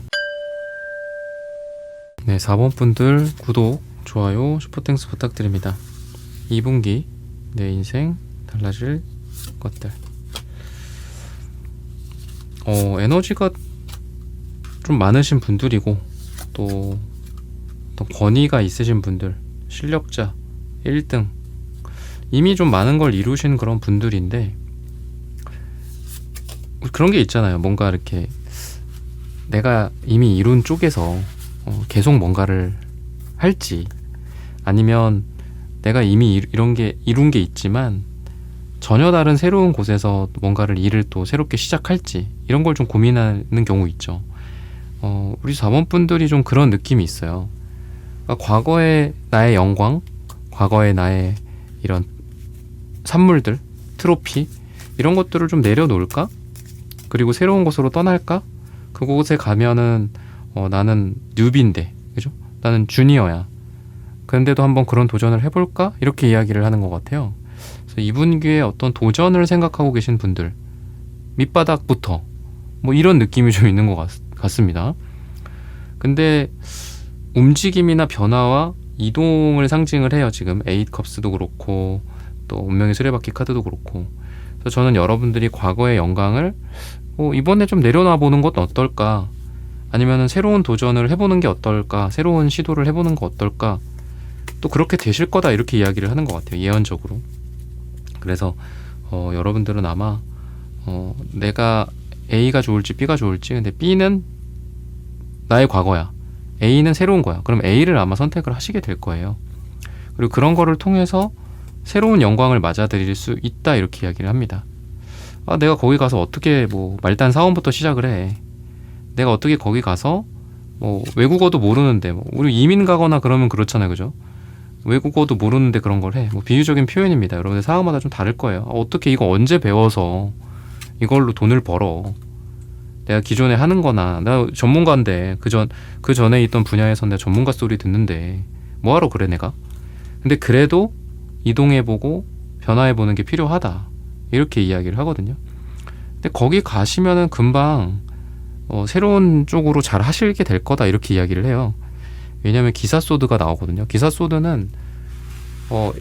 S1: 네, 4번 분들 구독, 좋아요, 슈퍼땡스 부탁드립니다. 2분기 내 인생 달라질 것들. 에너지가 좀 많으신 분들이고 또 어떤 권위가 있으신 분들, 실력자, 1등 이미 좀 많은 걸 이루신 그런 분들인데, 그런 게 있잖아요. 뭔가 이렇게 내가 이미 이룬 쪽에서 계속 뭔가를 할지, 아니면 내가 이미 이룬 게 있지만 전혀 다른 새로운 곳에서 뭔가를 일을 또 새롭게 시작할지, 이런 걸 좀 고민하는 경우 있죠. 우리 4번 분들이 좀 그런 느낌이 있어요. 그러니까 과거의 나의 영광, 과거의 나의 이런 산물들, 트로피, 이런 것들을 좀 내려놓을까? 그리고 새로운 곳으로 떠날까? 그곳에 가면은 나는 뉴비인데, 그죠? 나는 주니어야. 그런데도 한번 그런 도전을 해볼까? 이렇게 이야기를 하는 것 같아요. 그래서 2분기에 어떤 도전을 생각하고 계신 분들, 밑바닥부터 뭐 이런 느낌이 좀 있는 것 같습니다. 근데 움직임이나 변화와 이동을 상징을 해요. 지금 8컵스도 그렇고 또 운명의 수레바퀴 카드도 그렇고. 그래서 저는 여러분들이 과거의 영광을 이번에 좀 내려놔 보는 것도 어떨까, 아니면은 새로운 도전을 해보는 게 어떨까, 새로운 시도를 해보는 거 어떨까, 또 그렇게 되실 거다, 이렇게 이야기를 하는 것 같아요, 예언적으로. 그래서 여러분들은 아마 내가 A가 좋을지 B가 좋을지, 근데 B는 나의 과거야, A는 새로운 거야, 그럼 A를 아마 선택을 하시게 될 거예요. 그리고 그런 거를 통해서 새로운 영광을 맞아들일 수 있다, 이렇게 이야기를 합니다. 내가 거기 가서 어떻게 말단 사원부터 시작을 해, 내가 어떻게 거기 가서 외국어도 모르는데, 우리 이민 가거나 그러면 그렇잖아요, 그죠? 외국어도 모르는데 그런 걸 해. 비유적인 표현입니다. 여러분들 상황마다 좀 다를 거예요. 어떻게 이거 언제 배워서 이걸로 돈을 벌어? 내가 기존에 하는 거나, 내가 전문가인데 그 전에 있던 분야에서 내가 전문가 소리 듣는데 뭐하러 그래 내가? 근데 그래도 이동해보고 변화해보는 게 필요하다, 이렇게 이야기를 하거든요. 근데 거기 가시면은 금방 새로운 쪽으로 잘 하시게 될 거다, 이렇게 이야기를 해요. 왜냐면 기사소드가 나오거든요. 기사소드는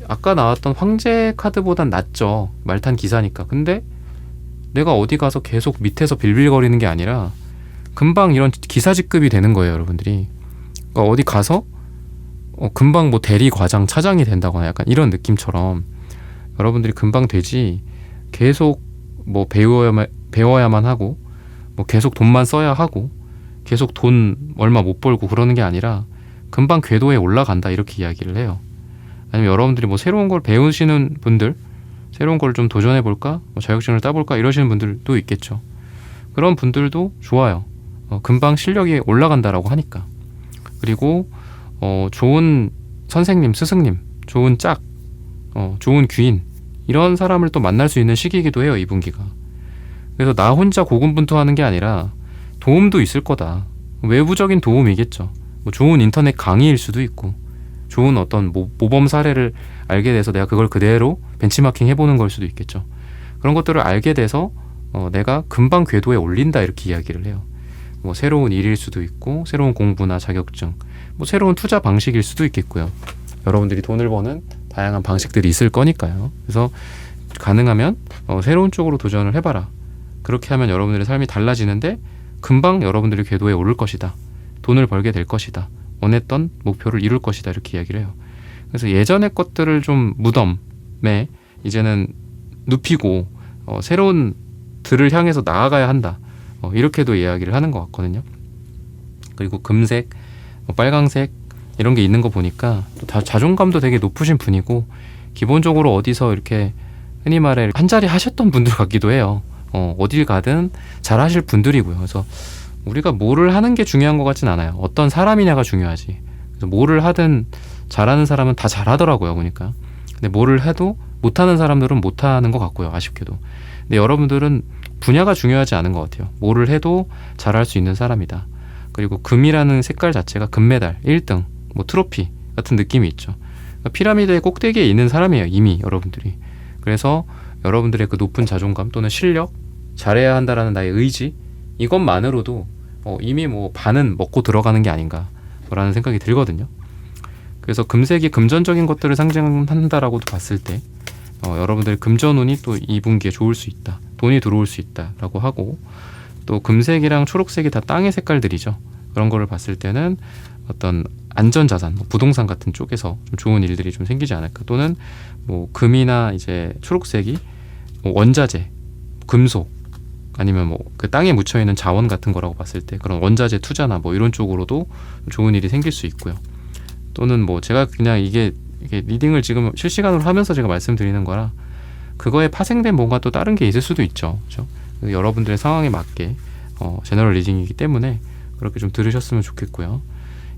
S1: 아까 나왔던 황제 카드보단 낫죠, 말탄 기사니까. 근데 내가 어디 가서 계속 밑에서 빌빌거리는 게 아니라 금방 이런 기사 직급이 되는 거예요, 여러분들이. 그러니까 어디 가서 금방 대리 과장 차장이 된다거나 약간 이런 느낌처럼 여러분들이 금방 되지, 계속 배워야만 하고 계속 돈만 써야 하고 계속 돈 얼마 못 벌고 그러는 게 아니라 금방 궤도에 올라간다, 이렇게 이야기를 해요. 아니면 여러분들이 새로운 걸 배우시는 분들, 새로운 걸 좀 도전해볼까, 자격증을 따볼까, 이러시는 분들도 있겠죠. 그런 분들도 좋아요. 금방 실력이 올라간다라고 하니까. 그리고 좋은 선생님, 스승님, 좋은 짝, 좋은 귀인, 이런 사람을 또 만날 수 있는 시기이기도 해요, 2분기가. 그래서 나 혼자 고군분투하는 게 아니라 도움도 있을 거다. 외부적인 도움이겠죠. 좋은 인터넷 강의일 수도 있고, 좋은 어떤 모범 사례를 알게 돼서 내가 그걸 그대로 벤치마킹 해보는 걸 수도 있겠죠. 그런 것들을 알게 돼서 내가 금방 궤도에 올린다, 이렇게 이야기를 해요. 새로운 일일 수도 있고, 새로운 공부나 자격증, 새로운 투자 방식일 수도 있겠고요. 여러분들이 돈을 버는 다양한 방식들이 있을 거니까요. 그래서 가능하면 새로운 쪽으로 도전을 해봐라. 그렇게 하면 여러분들의 삶이 달라지는데 금방 여러분들이 궤도에 오를 것이다, 돈을 벌게 될 것이다, 원했던 목표를 이룰 것이다, 이렇게 이야기를 해요. 그래서 예전의 것들을 좀 무덤에 이제는 눕히고 새로운 들을 향해서 나아가야 한다, 이렇게도 이야기를 하는 것 같거든요. 그리고 금색, 빨강색 이런 게 있는 거 보니까 또 자존감도 되게 높으신 분이고, 기본적으로 어디서 이렇게 흔히 말해 한 자리 하셨던 분들 같기도 해요. 어딜 가든 잘 하실 분들이고요. 그래서 우리가 뭐를 하는 게 중요한 것 같진 않아요. 어떤 사람이냐가 중요하지. 그래서 뭐를 하든 잘하는 사람은 다 잘하더라고요, 보니까. 근데 뭐를 해도 못하는 사람들은 못하는 것 같고요, 아쉽게도. 근데 여러분들은 분야가 중요하지 않은 것 같아요. 뭐를 해도 잘할 수 있는 사람이다. 그리고 금이라는 색깔 자체가 금메달, 1등, 트로피 같은 느낌이 있죠. 그러니까 피라미드의 꼭대기에 있는 사람이에요, 이미 여러분들이. 그래서 여러분들의 그 높은 자존감 또는 실력, 잘해야 한다라는 나의 의지, 이것만으로도 이미 뭐 반은 먹고 들어가는 게 아닌가라는 생각이 들거든요. 그래서 금색이 금전적인 것들을 상징한다라고도 봤을 때 여러분들의 금전운이 또 2분기에 좋을 수 있다, 돈이 들어올 수 있다라고 하고, 또 금색이랑 초록색이 다 땅의 색깔들이죠. 그런 거를 봤을 때는 어떤 안전자산, 뭐 부동산 같은 쪽에서 좀 좋은 일들이 좀 생기지 않을까. 또는 뭐 금이나 이제 초록색이 뭐 원자재, 금속, 아니면 뭐 그 땅에 묻혀 있는 자원 같은 거라고 봤을 때 그런 원자재 투자나 뭐 이런 쪽으로도 좋은 일이 생길 수 있고요. 또는 뭐 제가 그냥 이게 리딩을 지금 실시간으로 하면서 제가 말씀드리는 거라 그거에 파생된 뭔가 또 다른 게 있을 수도 있죠. 그렇죠? 여러분들의 상황에 맞게 제너럴 리딩이기 때문에 그렇게 좀 들으셨으면 좋겠고요.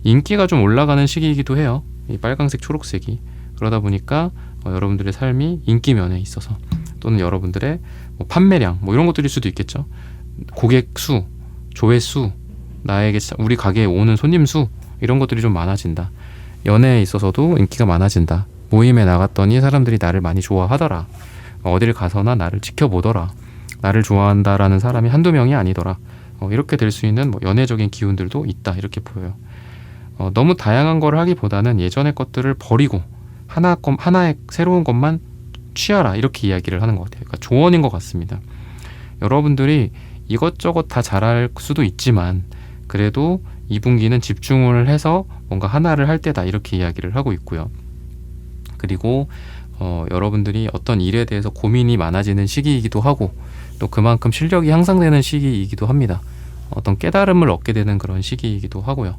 S1: 인기가 좀 올라가는 시기이기도 해요. 이 빨강색, 초록색이. 그러다 보니까 여러분들의 삶이 인기 면에 있어서, 또는 여러분들의 뭐 판매량, 뭐 이런 것들일 수도 있겠죠. 고객 수, 조회수, 나에게 우리 가게에 오는 손님 수, 이런 것들이 좀 많아진다. 연애에 있어서도 인기가 많아진다. 모임에 나갔더니 사람들이 나를 많이 좋아하더라. 어딜 가서나 나를 지켜보더라. 나를 좋아한다라는 사람이 한두 명이 아니더라. 이렇게 될 수 있는 뭐 연애적인 기운들도 있다, 이렇게 보여요. 너무 다양한 걸 하기보다는 예전의 것들을 버리고 하나의 새로운 것만 취하라, 이렇게 이야기를 하는 것 같아요. 그러니까 조언인 것 같습니다. 여러분들이 이것저것 다 잘할 수도 있지만 그래도 2분기는 집중을 해서 뭔가 하나를 할 때다, 이렇게 이야기를 하고 있고요. 그리고 여러분들이 어떤 일에 대해서 고민이 많아지는 시기이기도 하고, 또 그만큼 실력이 향상되는 시기이기도 합니다. 어떤 깨달음을 얻게 되는 그런 시기이기도 하고요.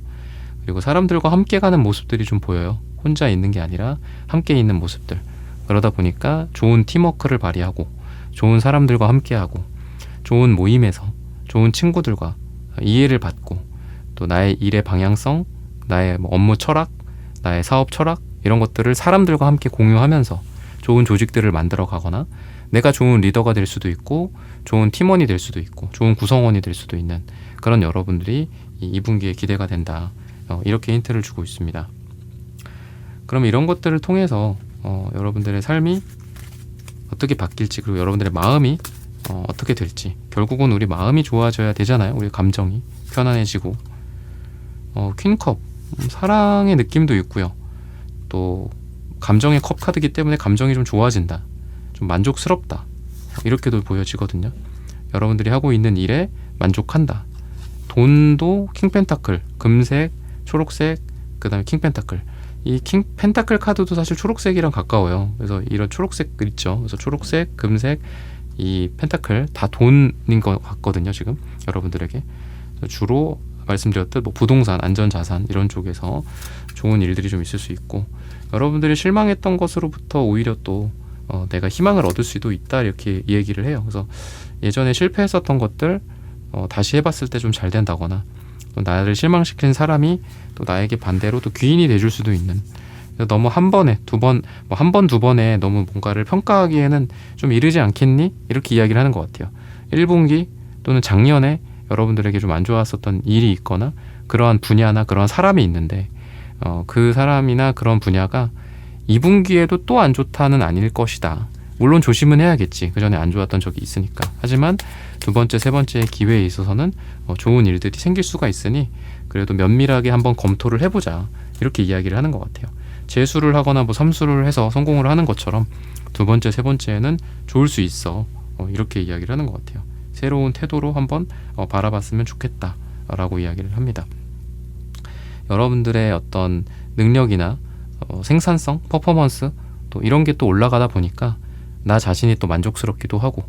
S1: 그리고 사람들과 함께 가는 모습들이 좀 보여요. 혼자 있는 게 아니라 함께 있는 모습들. 그러다 보니까 좋은 팀워크를 발휘하고, 좋은 사람들과 함께하고, 좋은 모임에서 좋은 친구들과 이해를 받고, 또 나의 일의 방향성, 나의 뭐 업무 철학, 나의 사업 철학, 이런 것들을 사람들과 함께 공유하면서 좋은 조직들을 만들어 가거나, 내가 좋은 리더가 될 수도 있고, 좋은 팀원이 될 수도 있고, 좋은 구성원이 될 수도 있는 그런 여러분들이 이 2분기에 기대가 된다, 이렇게 힌트를 주고 있습니다. 그럼 이런 것들을 통해서 여러분들의 삶이 어떻게 바뀔지, 그리고 여러분들의 마음이 어떻게 될지, 결국은 우리 마음이 좋아져야 되잖아요. 우리 감정이 편안해지고, 퀸컵, 사랑의 느낌도 있고요. 또 감정의 컵 카드이기 때문에 감정이 좀 좋아진다, 좀 만족스럽다, 이렇게도 보여지거든요. 여러분들이 하고 있는 일에 만족한다. 돈도 킹펜타클, 금색, 초록색, 그 다음에 킹펜타클. 이 킹펜타클 카드도 사실 초록색이랑 가까워요. 그래서 이런 초록색 있죠. 그래서 초록색, 금색, 이 펜타클 다 돈인 것 같거든요, 지금 여러분들에게. 주로 말씀드렸듯 뭐 부동산, 안전자산 이런 쪽에서 좋은 일들이 좀 있을 수 있고, 여러분들이 실망했던 것으로부터 오히려 또 내가 희망을 얻을 수도 있다, 이렇게 얘기를 해요. 그래서 예전에 실패했었던 것들 다시 해봤을 때 좀 잘 된다거나, 또 나를 실망시킨 사람이 또 나에게 반대로 또 귀인이 돼줄 수도 있는, 너무 한 번에 두 번, 뭐 한 번 두 번에 너무 뭔가를 평가하기에는 좀 이르지 않겠니? 이렇게 이야기를 하는 것 같아요. 1분기 또는 작년에 여러분들에게 좀 안 좋았었던 일이 있거나 그러한 분야나 그러한 사람이 있는데, 그 사람이나 그런 분야가 2분기에도 또 안 좋다는 아닐 것이다. 물론 조심은 해야겠지. 그 전에 안 좋았던 적이 있으니까. 하지만 두 번째, 세 번째 기회에 있어서는 좋은 일들이 생길 수가 있으니 그래도 면밀하게 한번 검토를 해보자, 이렇게 이야기를 하는 것 같아요. 재수를 하거나 뭐 삼수를 해서 성공을 하는 것처럼 두 번째, 세 번째는 좋을 수 있어, 이렇게 이야기를 하는 것 같아요. 새로운 태도로 한번 바라봤으면 좋겠다라고 이야기를 합니다. 여러분들의 어떤 능력이나 생산성, 퍼포먼스, 또 이런 게 또 올라가다 보니까 나 자신이 또 만족스럽기도 하고,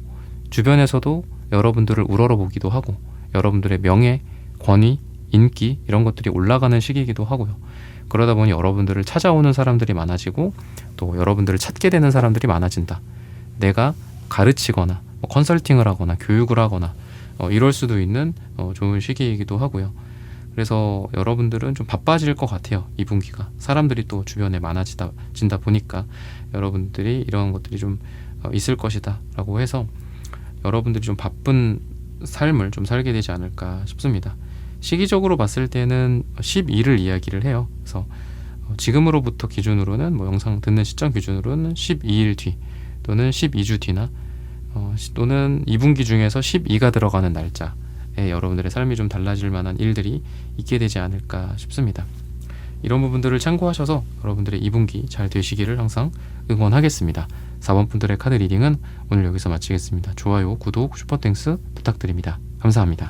S1: 주변에서도 여러분들을 우러러보기도 하고, 여러분들의 명예, 권위, 인기 이런 것들이 올라가는 시기이기도 하고요. 그러다 보니 여러분들을 찾아오는 사람들이 많아지고, 또 여러분들을 찾게 되는 사람들이 많아진다. 내가 가르치거나 컨설팅을 하거나 교육을 하거나 이럴 수도 있는 좋은 시기이기도 하고요. 그래서 여러분들은 좀 바빠질 것 같아요. 2분기가 사람들이 또 주변에 많아진다 보니까 여러분들이 이런 것들이 좀 있을 것이다 라고 해서 여러분들이 좀 바쁜 삶을 좀 살게 되지 않을까 싶습니다. 시기적으로 봤을 때는 12를 이야기를 해요. 그래서 지금으로부터 기준으로는 뭐 영상 듣는 시점 기준으로는 12일 뒤, 또는 12주 뒤나 또는 2분기 중에서 12가 들어가는 날짜에 여러분들의 삶이 좀 달라질 만한 일들이 있게 되지 않을까 싶습니다. 이런 부분들을 참고하셔서 여러분들의 2분기 잘 되시기를 항상 응원하겠습니다. 4번 분들의 카드 리딩은 오늘 여기서 마치겠습니다. 좋아요, 구독, 슈퍼땡스 부탁드립니다. 감사합니다.